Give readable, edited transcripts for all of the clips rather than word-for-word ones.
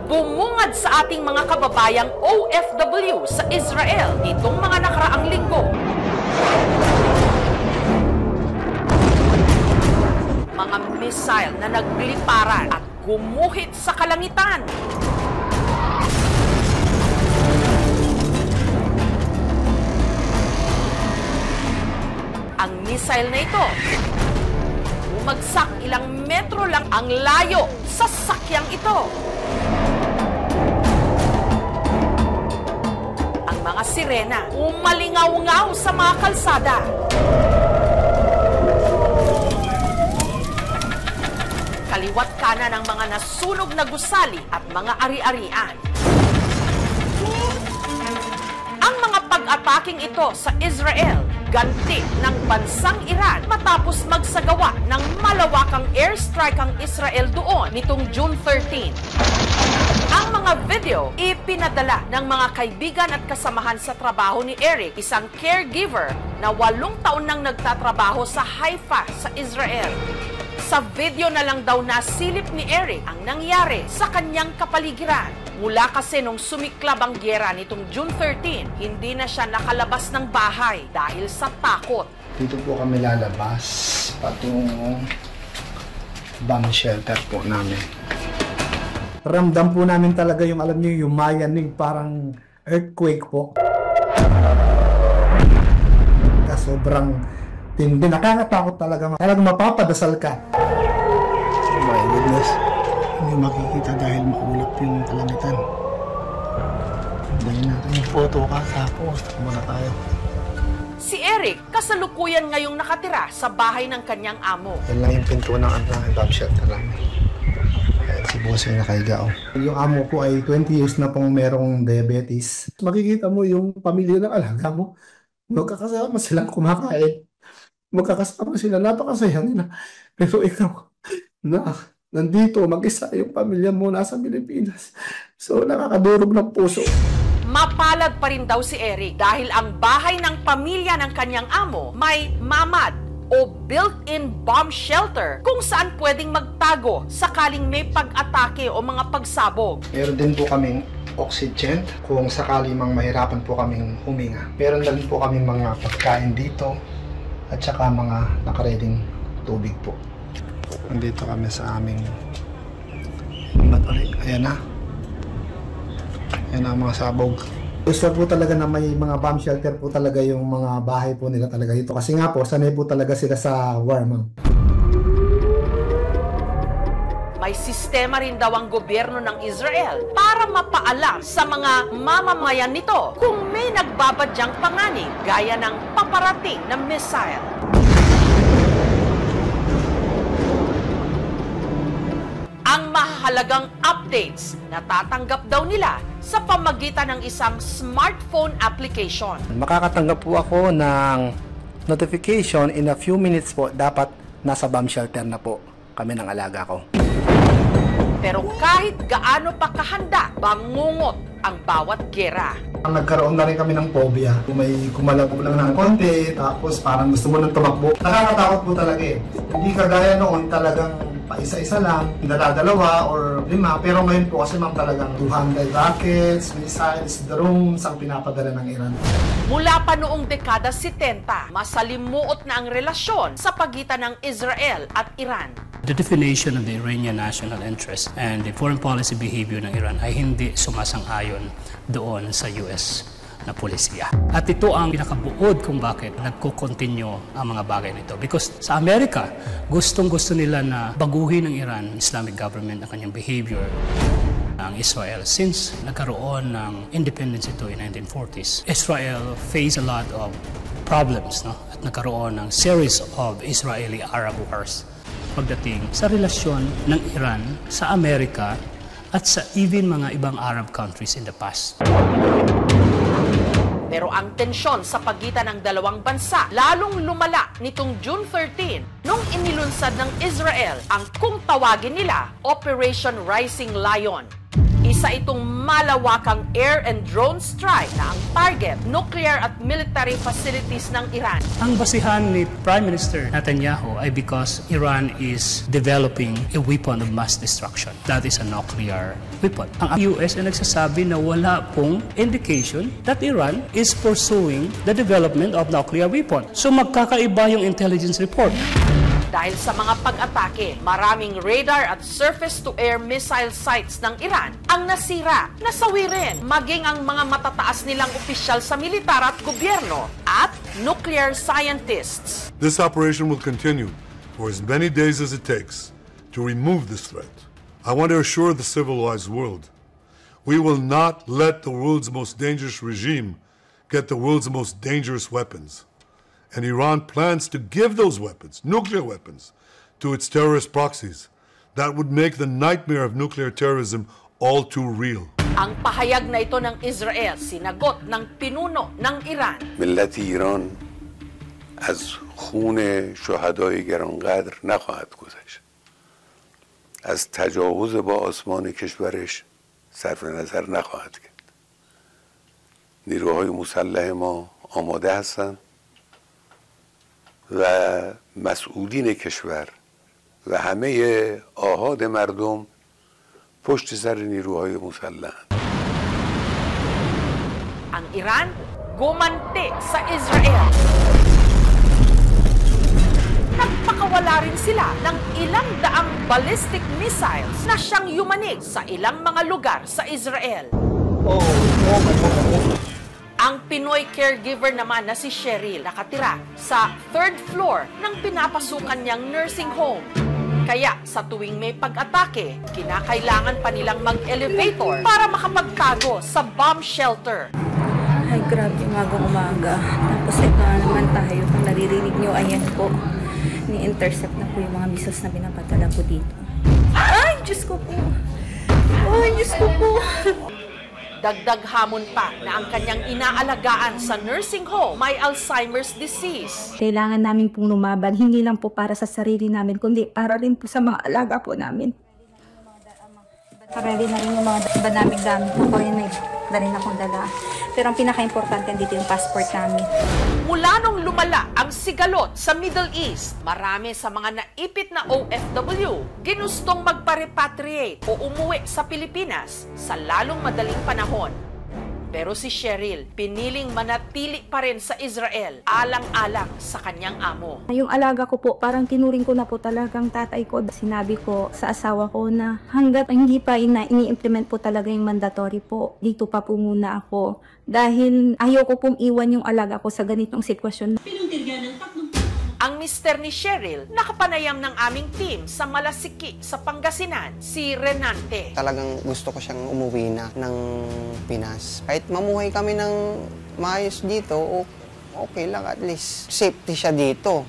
bumungad sa ating mga kababayang OFW sa Israel nitong mga nakaraang linggo. Mga missile na nagliparan at gumuhit sa kalangitan. Ang missile na ito, bumagsak ilang metro lang ang layo sa sakyang ito. Ang mga sirena umalingaw-ngaw sa mga kalsada. Kaliwat kanan ang mga nasunog na gusali at mga ari-arian. Ang mga pag-ataking ito sa Israel, ganti ng bansang Iran matapos magsagawa ng malawakang airstrike ang Israel doon nitong June 13. Ang mga video ipinadala ng mga kaibigan at kasamahan sa trabaho ni Eric, isang caregiver na 8 taon nang nagtatrabaho sa Haifa sa Israel. Sa video na lang daw nasilip ni Eric ang nangyari sa kanyang kapaligiran. Mula kasi nung sumiklab ang gyera nitong June 13, hindi na siya nakalabas ng bahay dahil sa takot. Dito po kami lalabas patungong bomb shelter po namin. Ramdam po namin talaga yung, alam niyo, yung mayanig parang earthquake po. Sobrang tindi, nakakatakot talaga. Talagang mapapadasal ka. Oh my goodness. Hindi makikita dahil makulap yung kalangitan. Dahil natin yung photo ka, tapos muna tayo. Si Eric kasalukuyan ngayong nakatira sa bahay ng kanyang amo. Yan lang yung pinto ng bomb shelter namin. Ayan, si Bossing nakahiga. Yung amo ko ay 20 years na pong merong diabetes. Makikita mo yung pamilya ng alaga mo. Magkakasama silang kumakain. Magkakasama sila, napakasaya nila. Pero ikaw, nandito, mag-isa yung pamilya mo nasa Pilipinas. So, nakakadurog ng puso. Mapalad pa rin daw si Eric dahil ang bahay ng pamilya ng kanyang amo may mamad o built-in bomb shelter kung saan pwedeng magtago sakaling may pag-atake o mga pagsabog. Meron din po kaming oxygen kung sakali mang mahirapan po kaming huminga. Meron din po kaming mga pagkain dito at saka mga nakareding tubig po. Nandito kami sa aming battery. Ayan na. Ayan na ang mga sabog. Gusto po talaga na may mga bomb shelter po talaga yung mga bahay po nila talaga dito. Kasi nga po, sanay po talaga sila sa war, ma'am. May sistema rin daw ang gobyerno ng Israel para mapaalam sa mga mamamayan nito kung may nagbabadyang panganib gaya ng paparating na missile. Ang mahalagang updates natatanggap daw nila sa pamagitan ng isang smartphone application. Makakatanggap po ako ng notification in a few minutes po. Dapat nasa bomb shelter na po kami ng alaga ko. Pero kahit gaano pa kahanda, bangungot ang bawat gera. Nagkaroon na rin kami ng phobia. May kumalaw lang ng konti, tapos parang gusto mo nang tumakbo. Nakakatakot po talaga eh. Hindi kagaya noon talagang paisa-isa lang, dala-dalawa or 5. Pero ngayon po kasi ma'am talagang 200 rockets, missiles, drones ang pinapadala ng Iran. Mula pa noong dekada 70, masalimuot na ang relasyon sa pagitan ng Israel at Iran. The definition of the Iranian national interest and the foreign policy behavior ng Iran ay hindi sumasang-ayon doon sa US na polisiya. At ito ang pinakabuod kung bakit nagko-continue ang mga bagay nito. Because sa Amerika, gustong-gusto nila na baguhin ng Iran, Islamic government, ang kanyang behavior. Ang Israel, since nagkaroon ng independence ito in 1940s, Israel faced a lot of problems, no? At nagkaroon ng series of Israeli-Arab wars pagdating sa relasyon ng Iran sa Amerika at sa even mga ibang Arab countries in the past. Pero ang tensyon sa pagitan ng dalawang bansa lalong lumala nitong June 13 nung inilunsad ng Israel ang kung tawagin nila Operation Rising Lion. Isa itong malawakang air and drone strike na ang target, nuclear at military facilities ng Iran. Ang basihan ni Prime Minister Netanyahu ay because Iran is developing a weapon of mass destruction. That is a nuclear weapon. Ang US ay nagsasabi na wala pong indication that Iran is pursuing the development of nuclear weapon. So magkakaiba yung intelligence report. Dahil sa mga pag-atake, maraming radar at surface-to-air missile sites ng Iran ang nasira, nasawi rin, maging ang mga matataas nilang opisyal sa militar at gobyerno at nuclear scientists. This operation will continue for as many days as it takes to remove this threat. I want to assure the civilized world, we will not let the world's most dangerous regime get the world's most dangerous weapons. And Iran plans to give those weapons, nuclear weapons, to its terrorist proxies. That would make the nightmare of nuclear terrorism all too real. Ang pahayag na ito ng Israel, sinagot ng pinuno ng Iran. ملت ایران از خون شهدای گرانقدر نخواهد گذشت. از تجاوز با آسمان کشورش صرف نظر نخواهد کرد. نیروهای مسلح ما آماده هستند و مسئولین کشور و همه آحاد مردم پشت سر نیروهای مسلح. Ang Iran, gumante sa Israel. Nagpakawala rin sila ng ilang daang ballistic missiles na siyang yumanig sa ilang mga lugar sa Israel. Ang Pinoy caregiver naman na si Cheryl nakatira sa 3rd floor ng pinapasukan niyang nursing home. Kaya sa tuwing may pag-atake, kinakailangan pa nilang mag-elevator para makapagtago sa bomb shelter. Ay, grabe, umaga. Tapos ito naman tayo. Kung naririnig nyo, ayan po. Ni-intercept na po yung mga missiles na binapadala po dito. Ay, Diyos ko po! Ay, Diyos ko po! Dagdag hamon pa na ang kanyang inaalagaan sa nursing home may Alzheimer's disease. Kailangan namin pong lumaban, hindi lang po para sa sarili namin, kundi para rin po sa mga alaga po namin. Ready na rin yung mga iba naming gamit. Ako rin may rin akong dala. Pero ang pinaka-importante dito yung passport namin. Mula nung lumala ang sigalot sa Middle East, marami sa mga naipit na OFW ginustong magpa-repatriate o umuwi sa Pilipinas sa lalong madaling panahon. Pero si Cheryl, piniling manatili pa rin sa Israel, alang-alang sa kanyang amo. Yung alaga ko po, parang tinuring ko na po talagang tatay ko. Sinabi ko sa asawa ko na hanggat hindi pa ini-implement po talaga yung mandatory po, dito pa po muna ako. Dahil ayoko pong iwan yung alaga ko sa ganitong sitwasyon. Ang mister ni Cheryl, nakapanayam ng aming team sa Malasiki sa Pangasinan, si Renante. Talagang gusto ko siyang umuwi na ng Pinas. Kahit mamuhay kami ng maayos dito, okay lang, at least safety siya dito.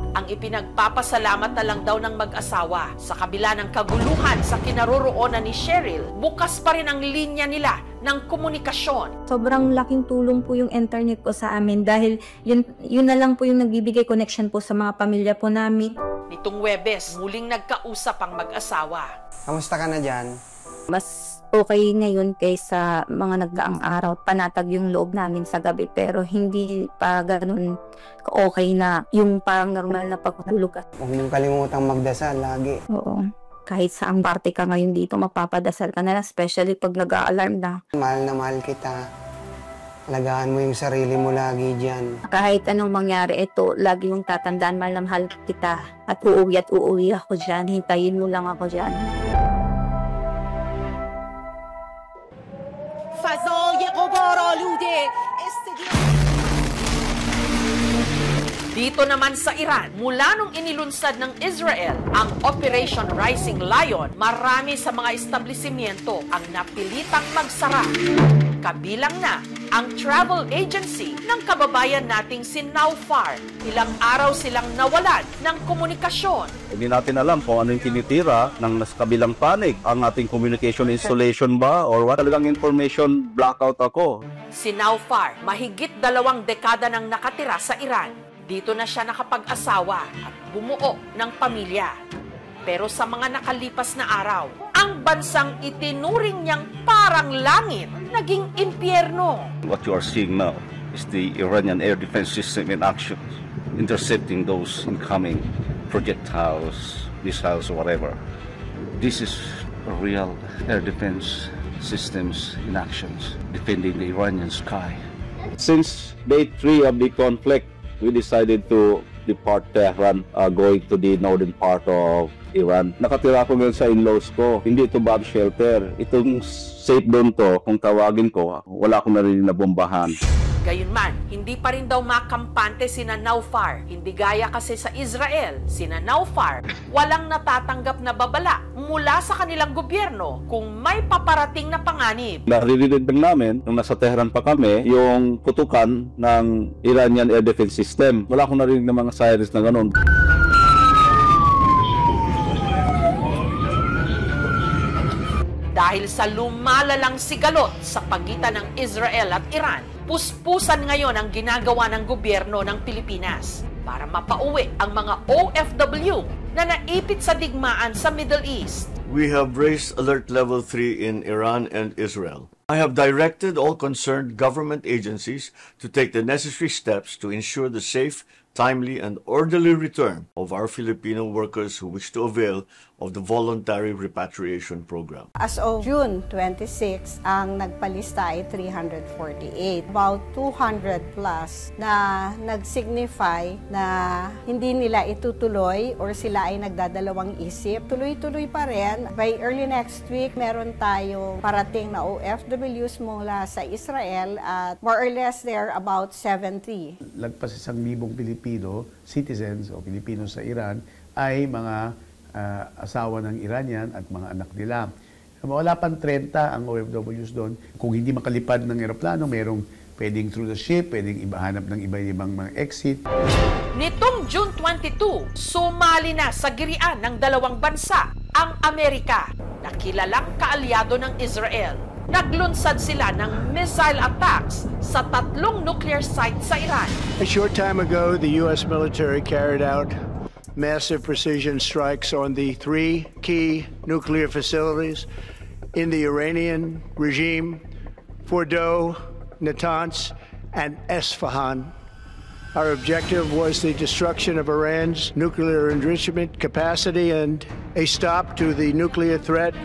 Ang ipinagpapasalamat na lang daw ng mag-asawa sa kabila ng kaguluhan sa kinaroroonan ni Cheryl, bukas pa rin ang linya nila ng komunikasyon. Sobrang laking tulong po yung internet po sa amin dahil yun na lang po yung nagbibigay connection po sa mga pamilya po namin. Nitong Huwebes, muling nagkausap ang mag-asawa. Kamusta ka na dyan? Mas okay ngayon kaysa mga nagdaang araw. Panatag yung loob namin sa gabi pero hindi pa ganun okay na yung parang normal na pagtulog. Huwag mong kalimutang magdasal lagi. Oo. Kahit saang parte ka ngayon dito, mapapadasal ka na lang, especially pag nag-a-alarm na. Mahal na mahal kita. Alagaan mo yung sarili mo lagi dyan. Kahit anong mangyari, ito, lagi yung tatandaan, mahal na mahal kita. At uuwi ako dyan. Hintayin mo lang ako dyan. Dito naman sa Iran, mula nung inilunsad ng Israel ang Operation Rising Lion, marami sa mga establishmento ang napilitang magsara. Kabilang na ang travel agency ng kababayan nating si Naufar. Ilang araw silang nawalan ng komunikasyon. Hindi natin alam kung ano yung tinitira ng nasa kabilang panig. Ang ating communication installation ba or what? Talagang information blackout ako. Si Naufar, mahigit 2 dekada nang nakatira sa Iran. Dito na siya nakapag-asawa at bumuo ng pamilya. Pero sa mga nakalipas na araw, ang bansang itinuring niyang parang langit, naging impyerno. What you are seeing now is the Iranian air defense system in action, intercepting those incoming projectiles, missiles, or whatever. This is a real air defense systems in actions, defending the Iranian sky. Since day 3 of the conflict, we decided to depart Tehran, going to the northern part of Iran. Nakatira ko ngayon sa in-laws ko. Hindi ito bomb shelter. Itong safe doon to, kung tawagin ko, wala akong narinig na bombahan. Gayunman, hindi pa rin daw makampante sina Naufar. Hindi gaya kasi sa Israel, sina Naufar, walang natatanggap na babala mula sa kanilang gobyerno kung may paparating na panganib. Naririnig lang namin, nung nasa Tehran pa kami, yung putukan ng Iranian air defense system. Wala akong narinig ng mga sirens na ganun. Dahil sa lumalalang sigalot sa pagitan ng Israel at Iran, puspusan ngayon ang ginagawa ng gobyerno ng Pilipinas para mapauwi ang mga OFW na naipit sa digmaan sa Middle East. We have raised Alert Level 3 in Iran and Israel. I have directed all concerned government agencies to take the necessary steps to ensure the safe, timely, and orderly return of our Filipino workers who wish to avail of the voluntary repatriation program. As of June 26, ang nagpalista ay 348. About 200 plus na nag-signify na hindi nila itutuloy or sila ay nagdadalawang isip. Tuloy-tuloy pa rin. By early next week, meron tayong parating na OFWs mula sa Israel at more or less there about 70. Lagpas 1,000 Pilipino citizens o Pilipino sa Iran ay mga asawa ng Iranian at mga anak nila. Wala pang 30 ang OFWs doon. Kung hindi makalipad ng eroplano, merong pwedeng through the ship, pwedeng ibahanap ng iba-ibang mga exit. Nitong June 22, sumali na sa girian ng dalawang bansa ang Amerika, na kilalang kaalyado ng Israel. Naglunsad sila ng missile attacks sa 3 nuclear sites sa Iran. A short time ago, the U.S. military carried out massive precision strikes on the 3 key nuclear facilities in the Iranian regime, Fordow, Natanz, and Esfahan. Our objective was the destruction of Iran's nuclear enrichment capacity and a stop to the nuclear threat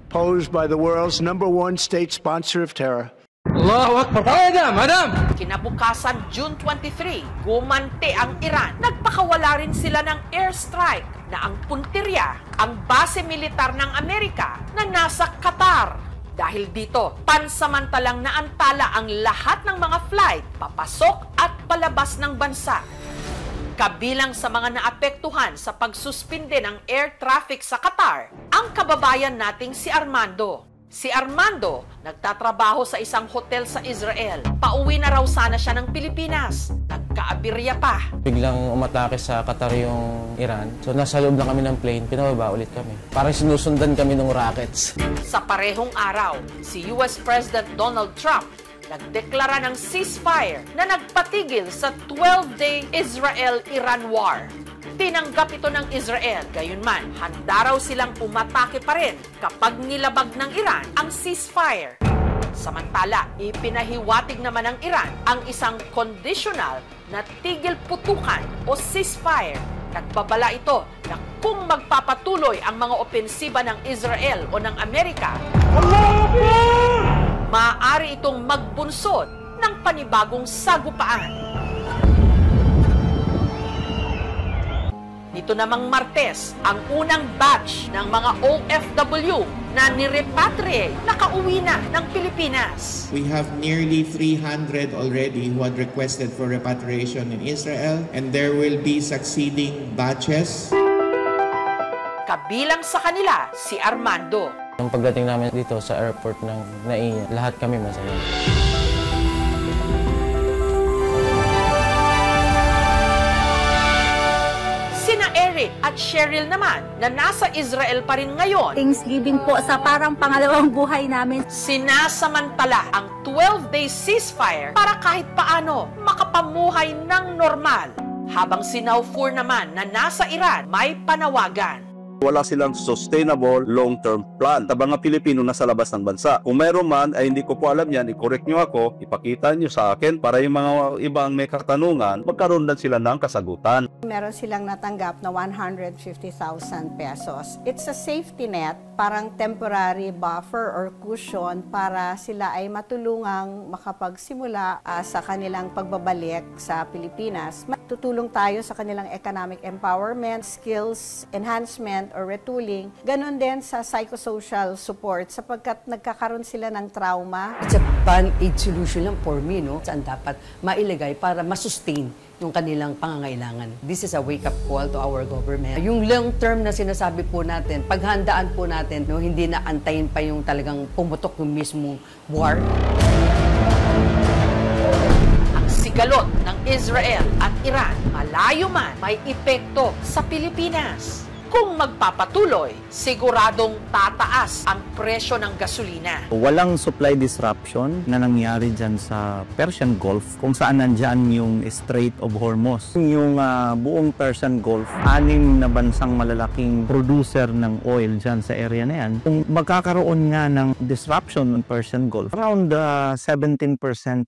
posed by the world's #1 state sponsor of terror. Allahu Akbar! Madam! Kinabukasan, June 23, gumante ang Iran. Nagpakawala rin sila ng airstrike na ang puntirya, ang base militar ng Amerika na nasa Qatar. Dahil dito, pansamantalang naantala ang lahat ng mga flight, papasok at palabas ng bansa. Kabilang sa mga naapektuhan sa pagsuspinde ng air traffic sa Qatar, ang kababayan nating si Armando. Si Armando, nagtatrabaho sa isang hotel sa Israel. Pauwi na raw sana siya ng Pilipinas. Nagkaabirya pa. Biglang umatake sa Qatar yung Iran. So nasa loob lang kami ng plane, pinababa ulit kami. Parang sinusundan kami ng rockets. Sa parehong araw, si US President Donald Trump nagdeklara ng ceasefire na nagpatigil sa 12-day Israel-Iran war. Tinanggap ito ng Israel, gayunman, handa raw silang umatake pa rin kapag nilabag ng Iran ang ceasefire. Samantala, ipinahiwatig naman ng Iran ang isang conditional na tigil putukan o ceasefire. Nagbabala ito na kung magpapatuloy ang mga opensiba ng Israel o ng Amerika, maaari itong magbunsod ng panibagong sagupaan. Nito namang Martes, ang unang batch ng mga OFW na nirepatriate nakauwi na ng Pilipinas. We have nearly 300 already who had requested for repatriation in Israel, and there will be succeeding batches. Kabilang sa kanila si Armando. Ang pagdating namin dito sa airport ng Naiya, lahat kami masaya. Sina Eric at Cheryl naman na nasa Israel pa rin ngayon. Thanksgiving po sa parang pangalawang buhay namin. Sinasamantala ang 12-day ceasefire para kahit paano makapamuhay ng normal. Habang si Naufur naman na nasa Iran may panawagan. wala silang sustainable long-term plan sa mga Pilipino na sa labas ng bansa. Kung meron man, ay hindi ko po alam yan, i-correct nyo ako, ipakita nyo sa akin para yung mga ibang may katanungan, magkaroon din sila ng kasagutan. Meron silang natanggap na 150,000 pesos. It's a safety net, parang temporary buffer or cushion para sila ay matulungang makapagsimula sa kanilang pagbabalik sa Pilipinas. Tutulong tayo sa kanilang economic empowerment, skills enhancement or retooling. Ganon din sa psychosocial support sapagkat nagkakaroon sila ng trauma. It's a band-aid solution lang for me, no? Saan dapat mailagay para masustain yung kanilang pangangailangan. This is a wake-up call to our government. Yung long-term na sinasabi po natin, paghandaan po natin, no, hindi na antayin pa yung talagang pumutok yung mismong war. Ang sigalot ng Israel at Iran, malayo man, may epekto sa Pilipinas. Kung magpapatuloy, siguradong tataas ang presyo ng gasolina. Walang supply disruption na nangyari dyan sa Persian Gulf kung saan nandyan yung Strait of Hormuz. Yung buong Persian Gulf, 6 na bansang malalaking producer ng oil dyan sa area na yan. Kung magkakaroon nga ng disruption ng Persian Gulf, around 17%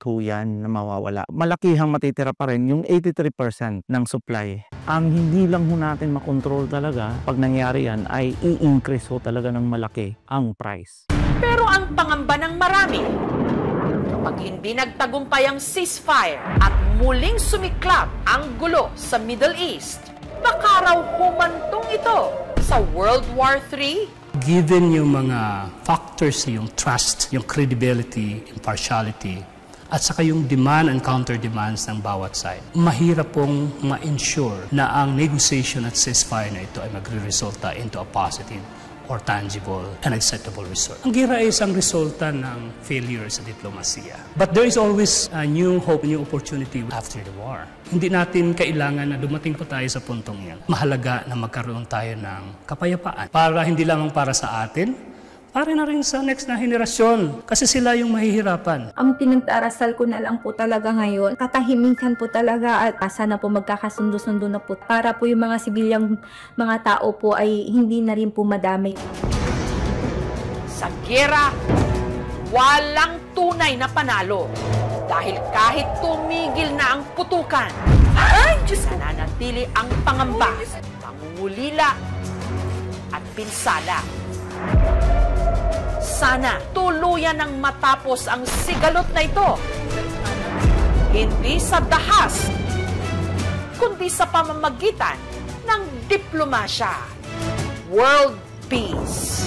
ho yan na mawawala. Malakihang matitira pa rin yung 83% ng supply. Ang hindi lang ho natin makontrol talaga pag nangyari yan ay i-increase ho talaga ng malaki ang price. Pero ang pangamba ng marami, kapag hindi nagtagumpay ang ceasefire at muling sumiklab ang gulo sa Middle East, baka raw humantong ito sa World War III? Given yung mga factors, yung trust, yung credibility, impartiality, at saka yung demand and counter-demands ng bawat side, mahirap pong ma-ensure na ang negotiation at ceasefire na ito ay magre-resulta into a positive or tangible and acceptable result. Ang gira ay isang resulta ng failure sa diplomasiya. But there is always a new hope, a new opportunity after the war. Hindi natin kailangan na dumating pa tayo sa puntong yan. Mahalaga na magkaroon tayo ng kapayapaan para hindi lamang para sa atin, para na rin sa next na henerasyon kasi sila yung mahihirapan. Ang pinag-arasal ko na lang po talaga ngayon, katahimikan po talaga at sana po magkakasundo-sundo na po para po yung mga sibilyang mga tao po ay hindi na rin po madamay. Sa giyera, walang tunay na panalo dahil kahit tumigil na ang putukan, ay Diyos, nananatili ang pangamba, pangungulila at pinsala. Sana tuluyan ng matapos ang sigalot na ito. Hindi sa dahas, kundi sa pamamagitan ng diplomasya. World peace.